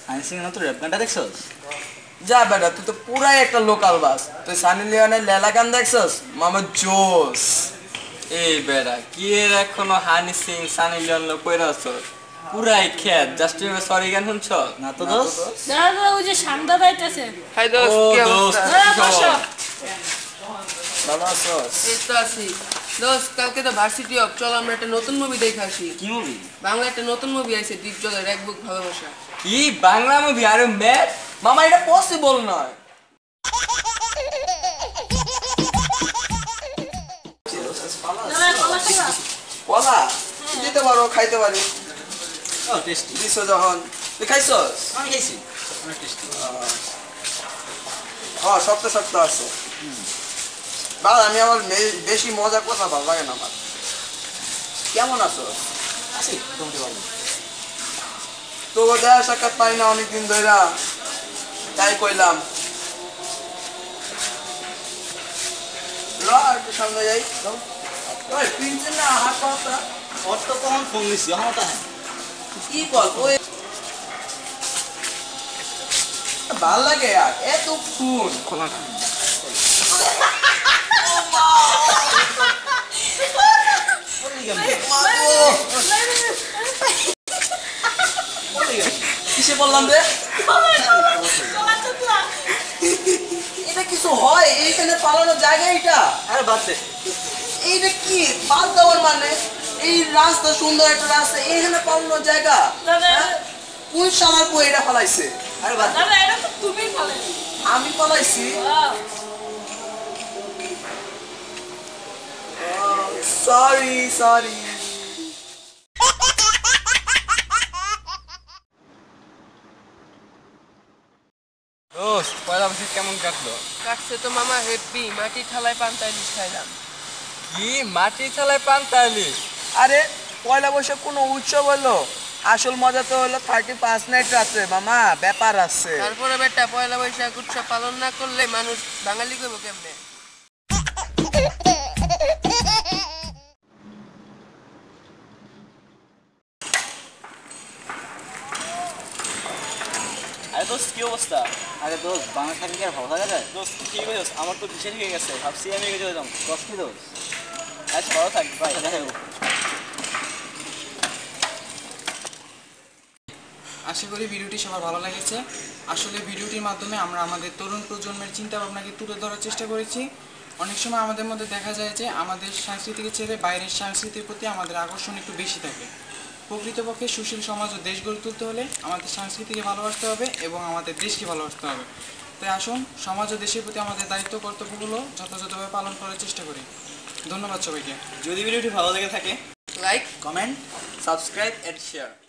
হানি সিং নতুন র‍্যাপ গানটা দেখছস? যা বেটা তুই তো পুরাই একটা লোকাল বাস। তুই সানি লিওনের লেলা গান দেখছস? মামা জোস। এই বেড়া কি এর এখনো হানি সিং সানি লিওন লো কইরা আছো পুরাই খেত জাস্ট সরি গান শুনছ না তো দোস্ত। দাদা ওই যে শান্ত আইতাছে। হাই দোস্ত কি অবস্থা? ভালো আছস? এই তো আছি দোস্ত। কালকে তো ভার্সিটি অফ, চল আমরা একটা নতুন মুভি দেখে আসি। কি মুভি? বাংলা একটা নতুন মুভি আইছে, দীপ জলের এক বুক ভালোবাসা। কি বাংলা মুভি? আরে ম্যাট মামা এটা পসিবল নয়। কলা দিতে পারো, খাইতে পারি। ও টেস্টি। দিছো যখন তুই খাইছস? আমি খাইছি, অনেক টেস্টি। হ্যাঁ শক্ত শক্ত আছে। বাবা আমি আমার বেশি মজা কথা ভালো লাগে না আমার। কেমন আছো? আছি মোটামুটি ভালো। তো দেখা সাক্ষাৎ পাই না অনেকদিন ধরে, তাই কইলাম ল একটু সামনে যাই। ওই পিনছেন না হাত পাতা ওর তো কখন ফোন দিছি এখন তো হ্যাঁ কি বল ওই ভাল লাগে আর এত ফোন খোলা কিসে বললাম রে? এটা কিছু হয় এইখানে পালানোর জায়গা? এটা আরে বাদ দে। এইটা কি বাদ দেওয়ার মানে? এই রাস্তা সুন্দর একটা রাস্তা, এইখানে পালানোর জায়গা? কোন শালার বই এটা ফালাইছে? আরে বাদ দে। দাদা এটা তো তুমি বলে। আমি পালাইছি? Sorry sorry. দোস্ত পয়লা বৈশাখ কেমন কাটলো? কাটছে তো মামা হেভি, মাটি ঠালায় পান্তা ইলিশ খাইলাম। কি মাটি চালায় পান্তালি? আরে পয়লা বৈশাখ কোনো উৎসব হলো? আসল মজা তো হলো 31 নাইট রাত্রে মামা, ব্যাপার আছে। তারপরে বেটা পয়লা বৈশাখ উৎসব পালন না করলে মানুষ বাঙালি কইব কেমনে? আরে দোস্ত কি অবস্থা? আরে দোস্ত বাংলা থাকলে কি আর ভালো থাকা যায়? দোস্ত ঠিক আছে, আমার তো ভিসা ঠিক গেছে, ভাবছি আমি এগিয়ে চলে যাবো। দোস্ত কি দোস্ত? আচ্ছা ভালো থাক, বাই। দেখা যাবো। আশা করি ভিডিওটি সবার ভালো লেগেছে। আসলে ভিডিওটির মাধ্যমে আমরা আমাদের তরুণ প্রজন্মের চিন্তা ভাবনাকে তুলে ধরার চেষ্টা করেছি। অনেক সময় আমাদের মধ্যে দেখা যায় যে আমাদের সংস্কৃতিকে ছেড়ে বাইরের সংস্কৃতির প্রতি আমাদের আকর্ষণ একটু বেশি থাকে। প্রকৃতপক্ষে সুশীল সমাজ ও দেশ গড়ে তুলতে হলে আমাদের সংস্কৃতিকে ভালোবাসতে হবে এবং আমাদের দেশকে ভালোবাসতে হবে। তাই আসুন সমাজ ও দেশের প্রতি আমাদের দায়িত্ব কর্তব্যগুলো যথাযথভাবে পালন করার চেষ্টা করি। ধন্যবাদ সবাইকে। যদি ভিডিওটি ভালো লেগে থাকে like comment subscribe and share.